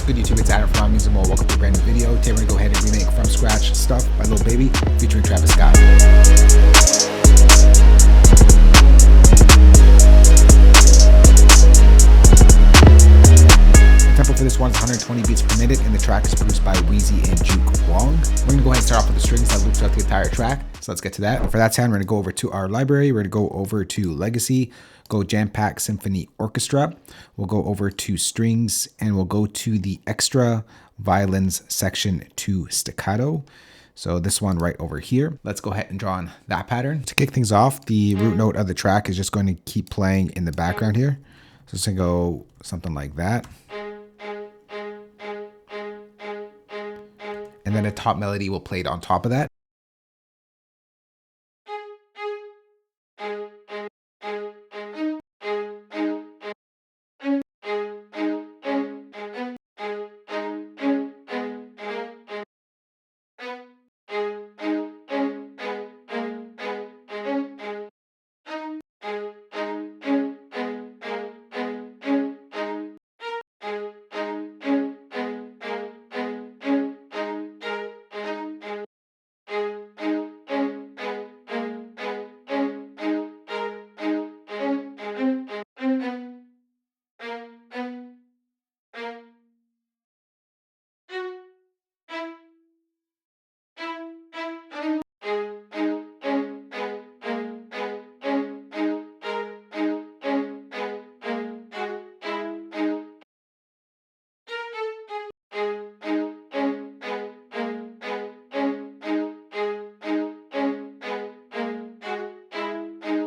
good YouTube? It's Adam from Music Mode. Welcome to a brand new video. Today we're going to go ahead and remake From Scratch Stuff by Lil Baby featuring Travis Scott. Tempo for this one is 120 beats per minute, and the track is produced by Wheezy Juke Wong. We're going to go ahead and start off with the strings that loop throughout the entire track. So let's get to that. And for that sound, we're going to go over to our library. We're going to go over to Legacy, go Jam Pack Symphony Orchestra. We'll go over to strings, and we'll go to the extra violins section to staccato. So this one right over here. Let's go ahead and draw on that pattern. To kick things off, the root note of the track is just going to keep playing in the background here. So it's going to go something like that. And then a top melody will play it on top of that.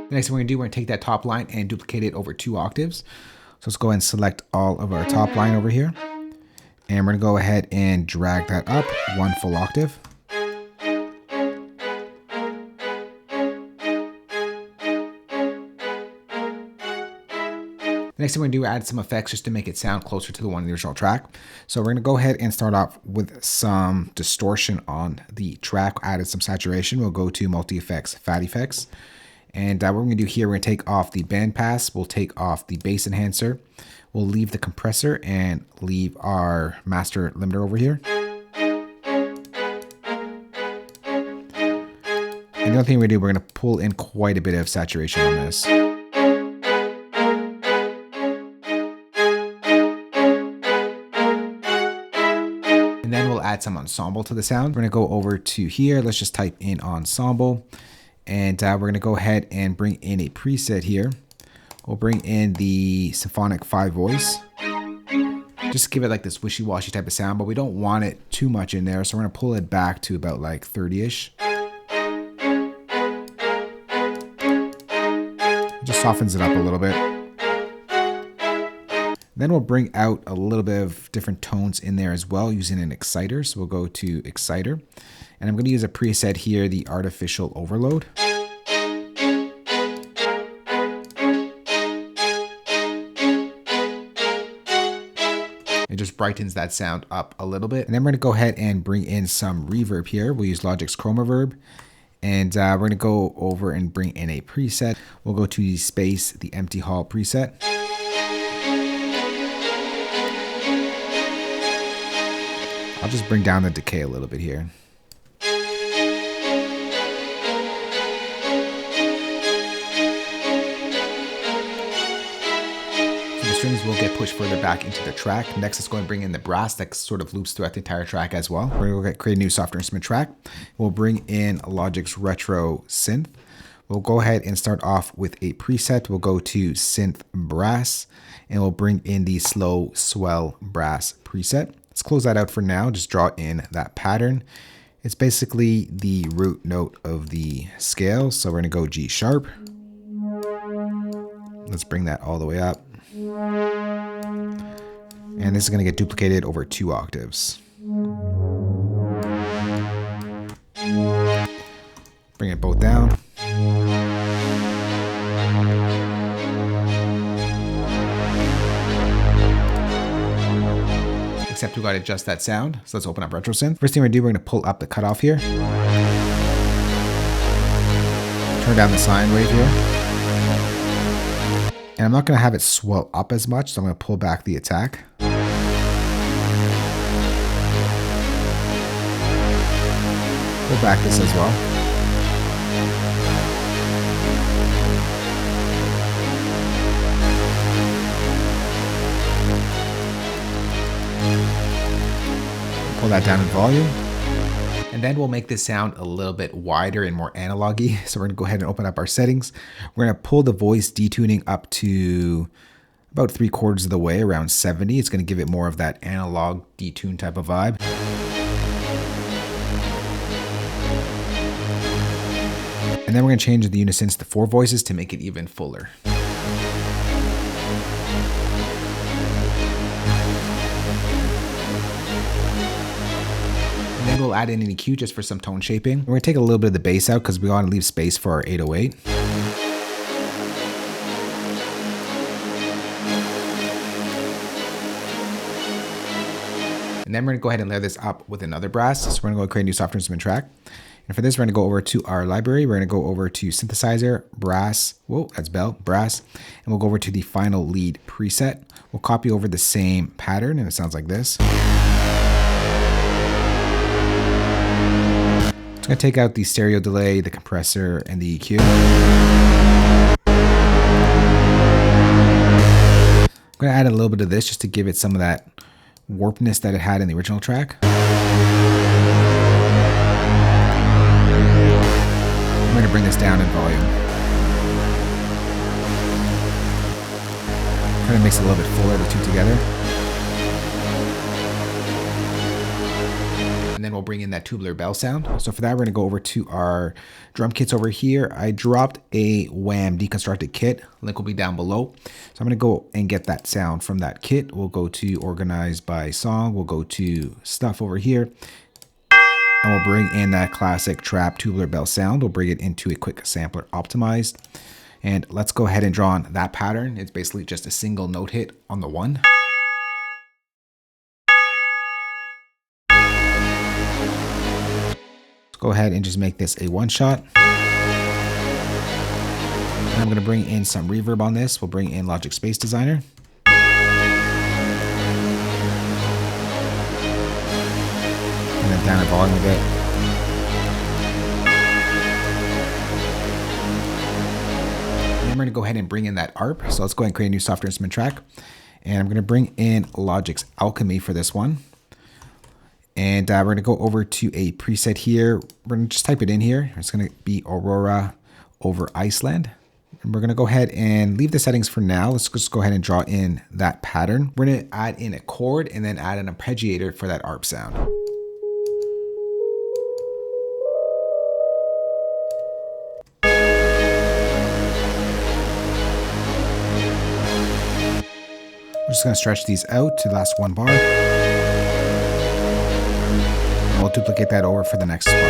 The next thing we're going to do, we're going to take that top line and duplicate it over 2 octaves. So let's go ahead and select all of our top line over here. And we're going to go ahead and drag that up 1 full octave. The next thing we're going to do is add some effects just to make it sound closer to the one in the original track. So we're going to go ahead and start off with some distortion on the track. Added some saturation. We'll go to multi-effects, fat effects. And what we're going to do here, we're going to take off the band pass, we'll take off the bass enhancer, we'll leave the compressor and leave our master limiter over here. And the other thing we do, we're going to pull in quite a bit of saturation on this. And then we'll add some ensemble to the sound. We're going to go over to here, let's just type in ensemble. And we're going to go ahead and bring in a preset here. We'll bring in the symphonic 5 voice. Just give it like this wishy-washy type of sound, but we don't want it too much in there. So we're going to pull it back to about like 30-ish. Just softens it up a little bit. Then we'll bring out a little bit of different tones in there as well using an exciter. So we'll go to exciter. And I'm going to use a preset here, the artificial overload. It just brightens that sound up a little bit. And then we're going to go ahead and bring in some reverb here. We'll use Logic's Chroma Verb. And we're going to go over and bring in a preset. We'll go to the space, the empty hall preset. I'll just bring down the decay a little bit here. Strings will get pushed further back into the track. Next, let's go and bring in the brass that sort of loops throughout the entire track as well. We're going to create a new software instrument track. We'll bring in Logic's Retro Synth. We'll go ahead and start off with a preset. We'll go to Synth Brass, and we'll bring in the Slow Swell Brass preset. Let's close that out for now. Just draw in that pattern. It's basically the root note of the scale. So we're going to go G sharp. Let's bring that all the way up. And this is going to get duplicated over 2 octaves. Bring it both down. Except we got to adjust that sound. So let's open up Retro Synth. First thing we're going to do, we're going to pull up the cutoff here. Turn down the sine wave here. And I'm not going to have it swell up as much, so I'm going to pull back the attack. pull back this as well. Pull that down in volume. And then we'll make this sound a little bit wider and more analog-y. So we're gonna go ahead and open up our settings. We're gonna pull the voice detuning up to about 3/4 of the way, around 70. It's gonna give it more of that analog detune type of vibe. And then we're gonna change the unisons to 4 voices to make it even fuller. Then we'll add in an EQ just for some tone shaping. We're gonna take a little bit of the bass out because we want to leave space for our 808. And then we're gonna go ahead and layer this up with another brass. So we're gonna go create a new software instrument track. And for this, we're gonna go over to our library. We're gonna go over to synthesizer, brass, whoa, that's bell, brass. And we'll go over to the final lead preset. We'll copy over the same pattern and it sounds like this. I'm gonna take out the stereo delay, the compressor, and the EQ. I'm gonna add a little bit of this just to give it some of that warpness that it had in the original track. I'm gonna bring this down in volume. Kind of makes it a little bit fuller, the two together. And then we'll bring in that tubular bell sound. So for that, we're gonna go over to our drum kits over here. I dropped a Wham deconstructed kit. Link will be down below. So I'm gonna go and get that sound from that kit. We'll go to organize by song. We'll go to stuff over here. And we'll bring in that classic trap tubular bell sound. We'll bring it into a quick sampler optimized. And let's go ahead and draw on that pattern. It's basically just a single note hit on the 1. Go ahead and just make this a 1-shot. And I'm gonna bring in some reverb on this. We'll bring in Logic Space Designer. And then down the volume a bit. And then we're gonna go ahead and bring in that ARP. So let's go ahead and create a new software instrument track. And I'm gonna bring in Logic's Alchemy for this one. And we're gonna go over to a preset here. We're gonna just type it in here. It's gonna be Aurora over Iceland. And we're gonna go ahead and leave the settings for now. Let's just go ahead and draw in that pattern. We're gonna add in a chord and then add an arpeggiator for that ARP sound. We're just gonna stretch these out to the last 1 bar. We'll duplicate that over for the next part.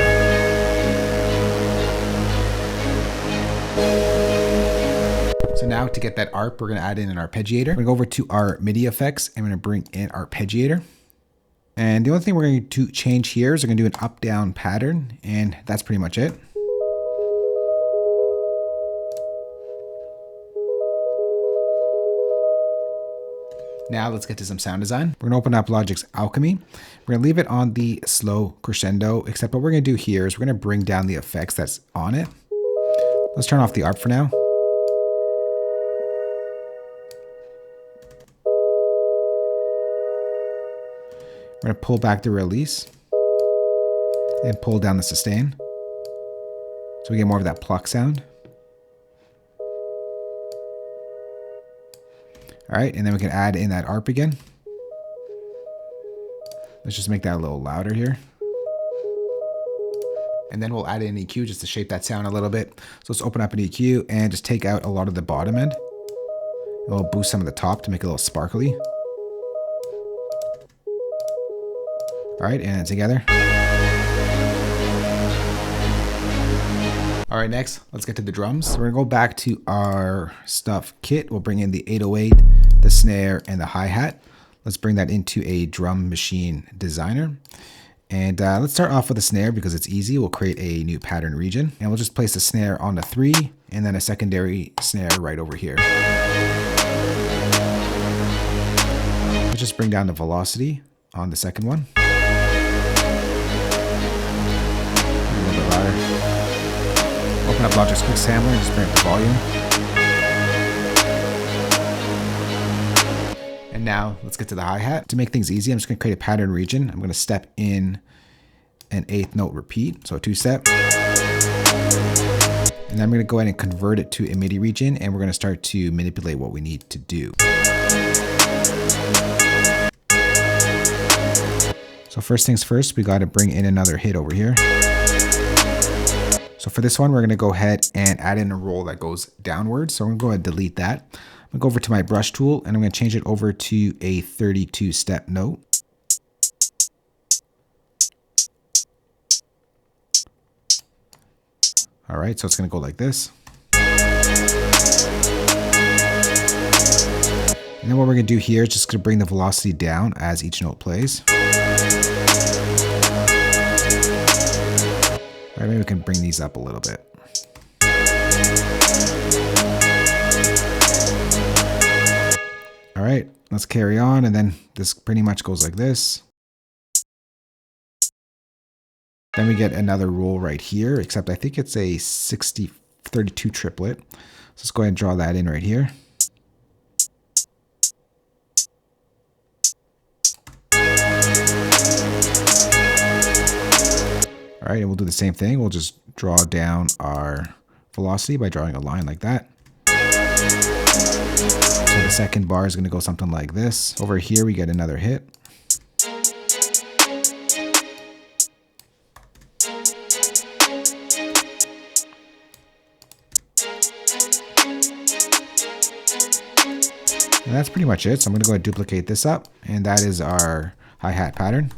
So now to get that ARP, we're gonna add in an arpeggiator. We're gonna go over to our MIDI effects and we're gonna bring in arpeggiator. And the only thing we're going to change here is we're gonna do an up-down pattern, and that's pretty much it. Now let's get to some sound design. We're gonna open up Logic's Alchemy. We're gonna leave it on the slow crescendo, except what we're gonna do here is we're gonna bring down the effects that's on it. Let's turn off the ARP for now. We're gonna pull back the release and pull down the sustain. So we get more of that pluck sound. All right, and then we can add in that ARP again. Let's just make that a little louder here. And then we'll add in EQ just to shape that sound a little bit. So let's open up an EQ and just take out a lot of the bottom end. And we'll boost some of the top to make it a little sparkly. All right, and together. All right, next, let's get to the drums. We're gonna go back to our stuff kit. We'll bring in the 808, the snare, and the hi-hat. Let's bring that into a drum machine designer. And let's start off with the snare because it's easy. We'll create a new pattern region and we'll just place the snare on the 3 and then a secondary snare right over here. Let's just bring down the velocity on the second one. Open up Logic's Quick Sampler and just bring up the volume. And now let's get to the hi-hat. To make things easy, I'm just gonna create a pattern region. I'm gonna step in an 8th note repeat, so a 2-step. And then I'm gonna go ahead and convert it to a MIDI region, and we're gonna start to manipulate what we need to do. So first things first, we gotta bring in another hit over here. So for this one, we're gonna go ahead and add in a roll that goes downwards. So I'm gonna go ahead and delete that. I'm gonna go over to my brush tool and I'm gonna change it over to a 32-step note. All right, so it's gonna go like this. And then what we're gonna do here is just gonna bring the velocity down as each note plays. All right, maybe we can bring these up a little bit. All right, let's carry on. And then this pretty much goes like this. Then we get another roll right here, except I think it's a 32 triplet. So let's go ahead and draw that in right here. All right, and we'll do the same thing. We'll just draw down our velocity by drawing a line like that. So the second bar is going to go something like this. Over here, we get another hit. And that's pretty much it. So I'm going to go ahead and duplicate this up. And that is our hi-hat pattern.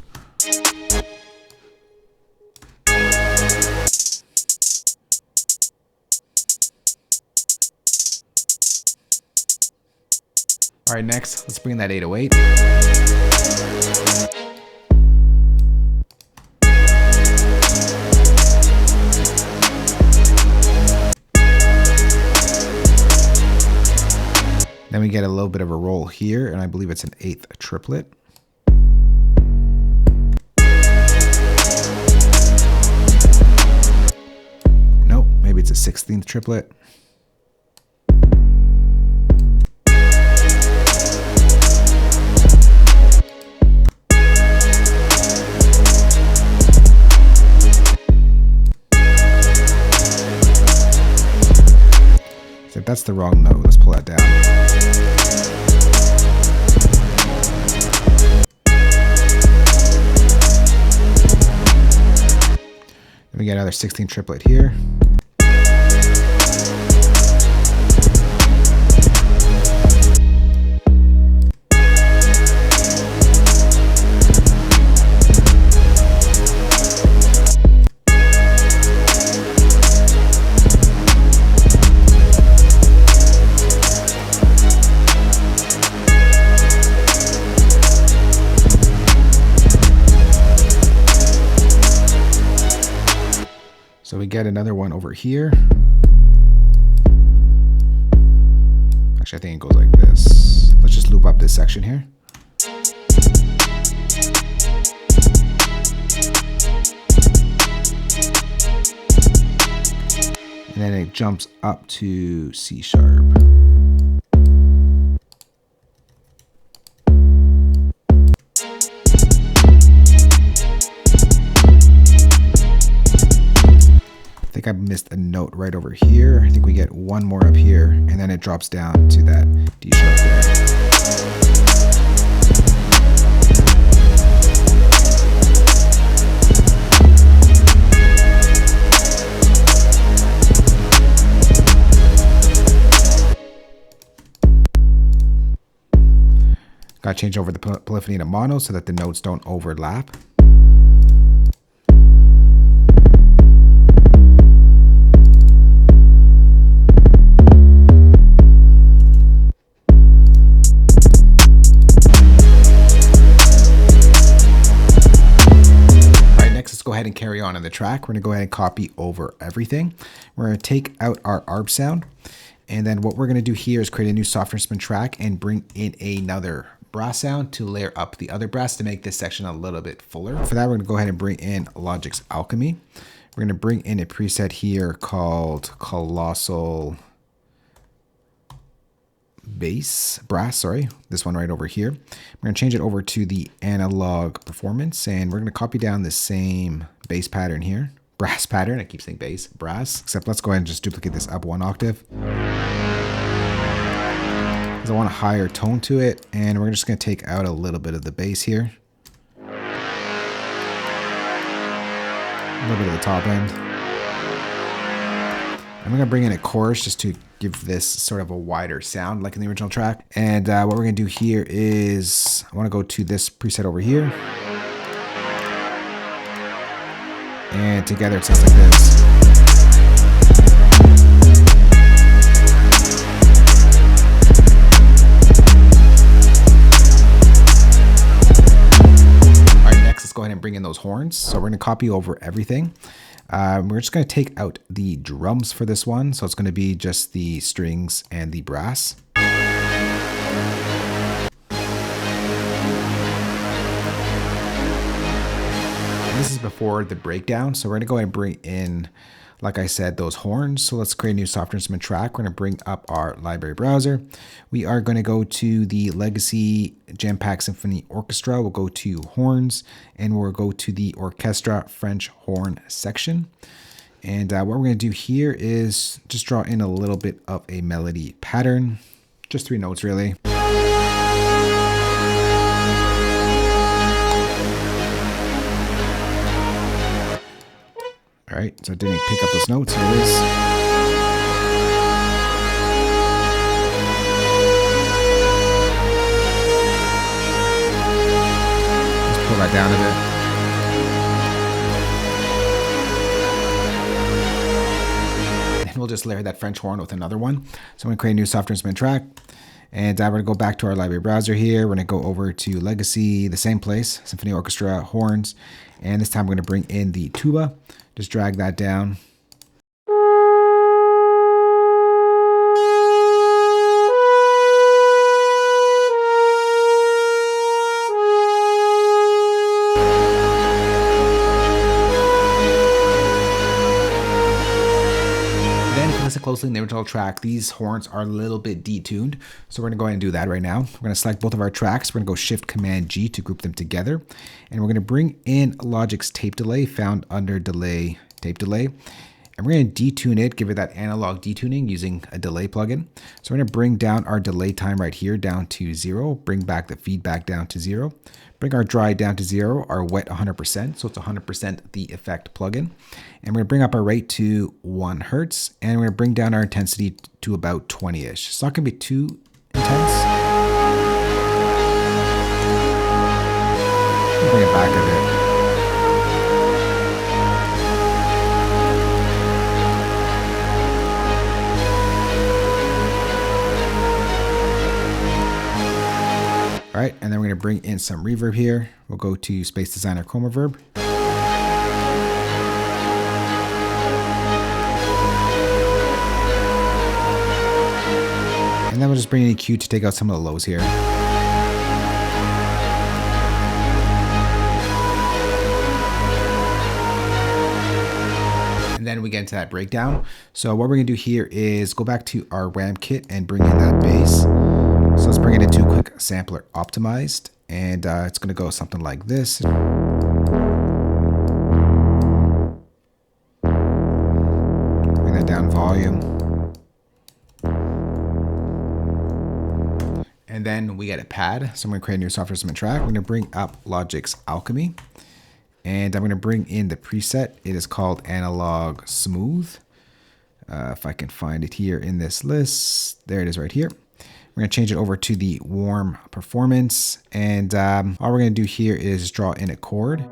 All right, next, let's bring in that 808. Then we get a little bit of a roll here, and I believe it's an 8th triplet. Nope, maybe it's a 16th triplet. So that's the wrong note. Let's pull that down. Then we get another 16 triplet here. So we get another one over here. Actually, I think it goes like this. Let's just loop up this section here. And then it jumps up to C sharp. I think I missed a note right over here. I think we get one more up here, and then it drops down to that D sharp there. Got to change over the polyphony to mono so that the notes don't overlap. Go ahead and carry on the track. We're going to go ahead and copy over everything. We're going to take out our ARP sound. And then what we're going to do here is create a new software instrument track and bring in another brass sound to layer up the other brass to make this section a little bit fuller. For that, we're going to go ahead and bring in Logic's Alchemy. We're going to bring in a preset here called Colossal Brass, sorry, this one right over here. We're going to change it over to the analog performance, and we're going to copy down the same bass pattern here. Brass pattern, I keep saying bass, brass, except let's go ahead and just duplicate this up 1 octave. Because I want a higher tone to it, and we're just going to take out a little bit of the bass here. A little bit of the top end. I'm going to bring in a chorus just to give this sort of a wider sound like in the original track. And what we're going to do here is I want to go to this preset over here. And together it sounds like this. Alright, next let's go ahead and bring in those horns. So we're going to copy over everything. We're just going to take out the drums for this one. So it's going to be just the strings and the brass. And this is before the breakdown. So we're going to go ahead and bring in, like I said, those horns. So let's create a new software instrument track. We're going to bring up our library browser. We are going to go to the Legacy Jam Pack Symphony Orchestra. We'll go to horns, and we'll go to the orchestra French horn section. And what we're going to do here is just draw in a little bit of a melody pattern. Just 3 notes really. All right, so I didn't pick up those notes. Here it is. Let's pull that down a bit. And we'll just layer that French horn with another one. So I'm going to create a new software instrument track. And we're going to go back to our library browser here. We're going to go over to Legacy, the same place, Symphony Orchestra, horns. And this time we're going to bring in the tuba. Just drag that down. Listen closely in the original track, these horns are a little bit detuned, so we're going to go ahead and do that right now. We're going to select both of our tracks. We're going to go Shift Command G to group them together, and we're going to bring in Logic's tape delay found under delay, tape delay, and we're going to detune it, give it that analog detuning using a delay plugin. So we're going to bring down our delay time right here down to 0, bring back the feedback down to 0, bring our dry down to 0, our wet 100%, so it's 100% the effect plugin. And we're going to bring up our rate to 1 Hertz, and we're going to bring down our intensity to about 20-ish. It's not going to be too intense. Bring it back a bit. All right, and then we're going to bring in some reverb here. We'll go to Space Designer Chroma Verb. And then we'll just bring in EQ to take out some of the lows here. And then we get into that breakdown. So what we're going to do here is go back to our RAM kit and bring in that bass. So let's bring it into Quick Sampler Optimized, and it's going to go something like this. Bring that down volume. And then we get a pad. So I'm going to create a new software instrument track. We're going to bring up Logic's Alchemy, and I'm going to bring in the preset. It is called Analog Smooth. If I can find it here in this list, there it is right here. We're going to change it over to the warm performance, and all we're going to do here is draw in a chord.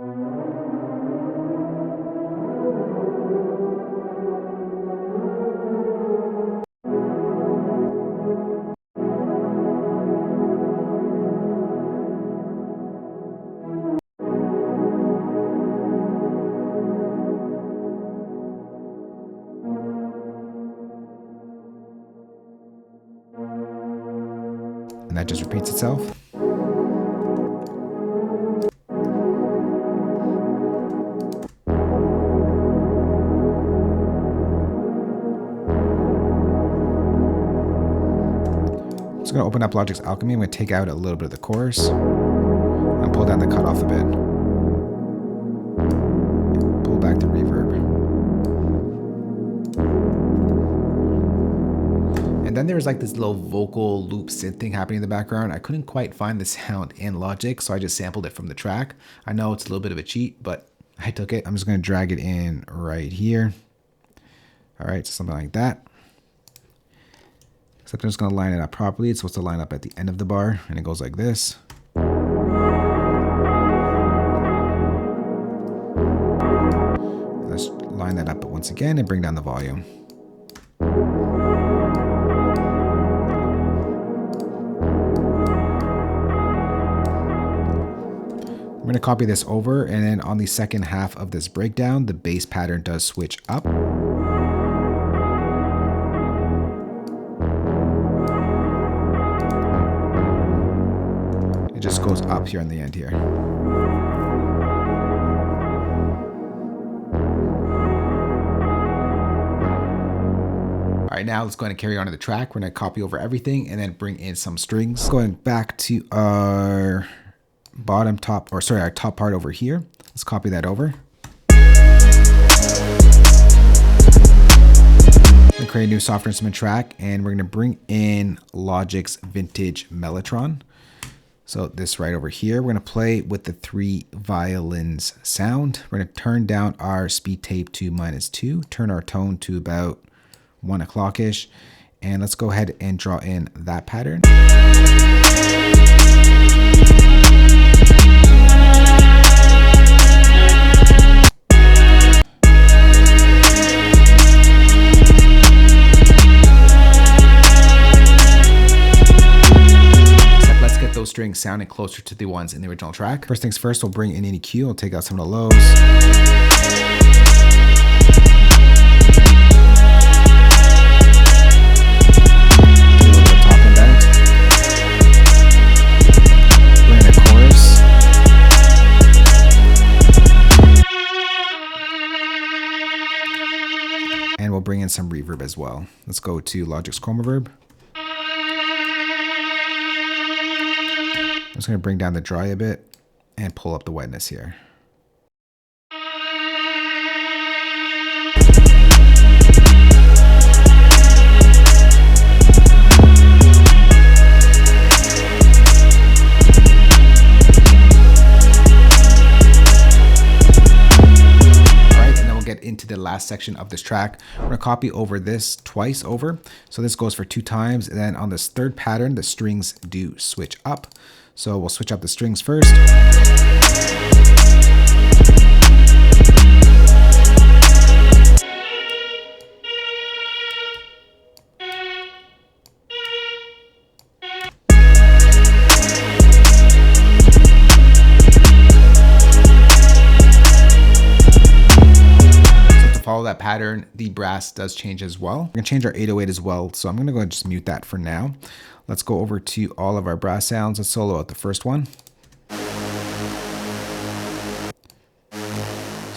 And that just repeats itself. going to open up Logic's Alchemy. I'm going to take out a little bit of the chorus and pull down the cutoff a bit. Pull back the reverb. And then there's like this little vocal loop synth thing happening in the background. I couldn't quite find the sound in Logic, so I just sampled it from the track. I know it's a little bit of a cheat, but I took it. I'm just going to drag it in right here. All right, so something like that. Except I'm just going to line it up properly. It's supposed to line up at the end of the bar, and it goes like this. Let's line that up once again and bring down the volume. I'm going to copy this over, and then on the second half of this breakdown, the bass pattern does switch up. It just goes up here on the end here. All right, now let's go ahead and carry on to the track. We're going to copy over everything and then bring in some strings. Going back to our our top part over here. Let's copy that over. We're going to create a new software instrument track, and we're going to bring in Logic's Vintage Mellotron. So this right over here, we're going to play with the 3 violins sound. We're going to turn down our speed tape to -2, turn our tone to about 1 o'clock-ish, and let's go ahead and draw in that pattern. Those strings sounding closer to the ones in the original track. First things first, we'll bring in an EQ. We'll take out some of the lows. A little bit of top and bend. Bring in a chorus. And we'll bring in some reverb as well. Let's go to Logic's Chroma Reverb. I'm just going to bring down the dry a bit and pull up the wetness here. Into the last section of this track. We're going to copy over this twice over. So this goes for 2 times. And then on this third pattern, the strings do switch up. So we'll switch up the strings first. Follow that pattern, the brass does change as well. We're gonna change our 808 as well, so I'm gonna go and just mute that for now. Let's go over to all of our brass sounds. Let's solo out the first one. So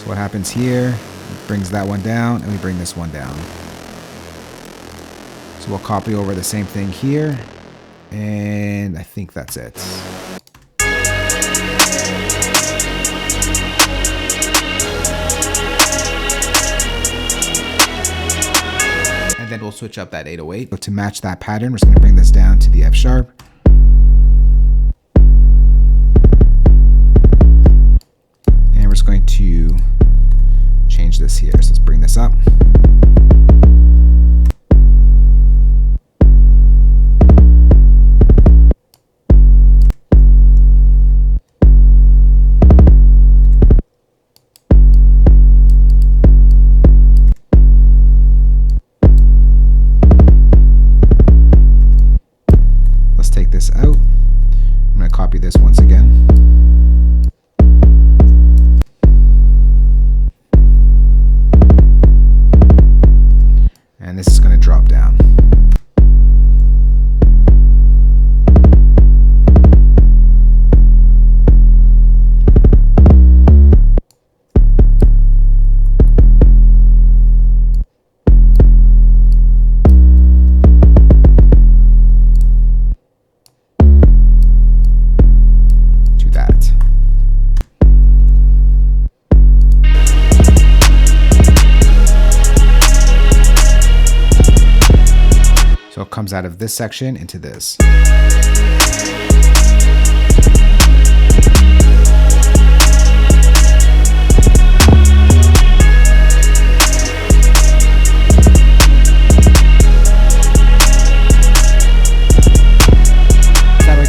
what happens here, it brings that one down, and we bring this one down. So we'll copy over the same thing here, and I think that's it. Then we'll switch up that 808. So to match that pattern, we're just going to bring this down to the F sharp. And we're just going to change this here. So let's bring this up. Out. I'm going to copy this once again. comes out of this section into this.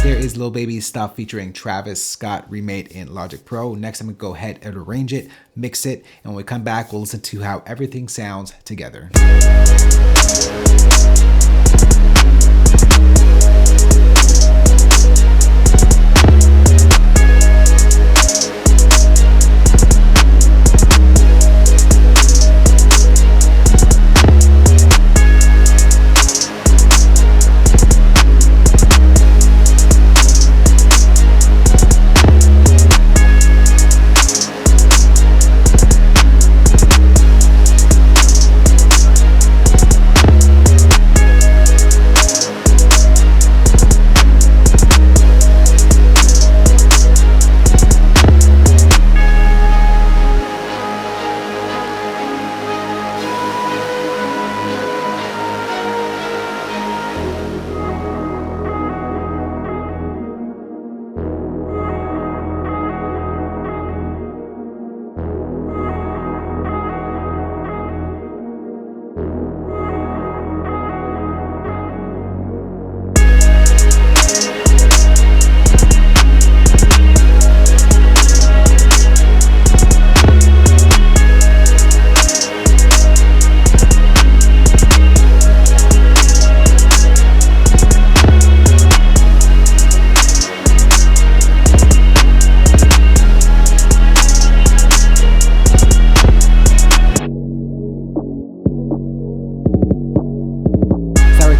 Is Lil Baby's stuff featuring Travis Scott remade in Logic Pro. Next, I'm gonna go ahead and arrange it, mix it, and when we come back, we'll listen to how everything sounds together.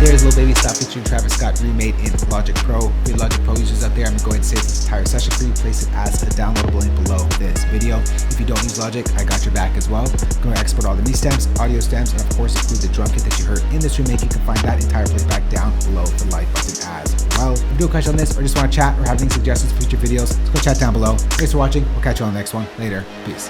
There's Lil Baby stuff featuring Travis Scott remade in Logic Pro. For you Logic Pro users out there, I'm going to go ahead and save this entire session for you. Place it as a downloadable link below this video. If you don't use Logic, I got your back as well. I'm going to export all the MIDI stems, audio stems, and of course include the drum kit that you heard in this remake. You can find that entire playback down below the like button as well. If you do a question on this or just want to chat or have any suggestions for future videos, let's go chat down below. Thanks for watching. We'll catch you on the next one. Later. Peace.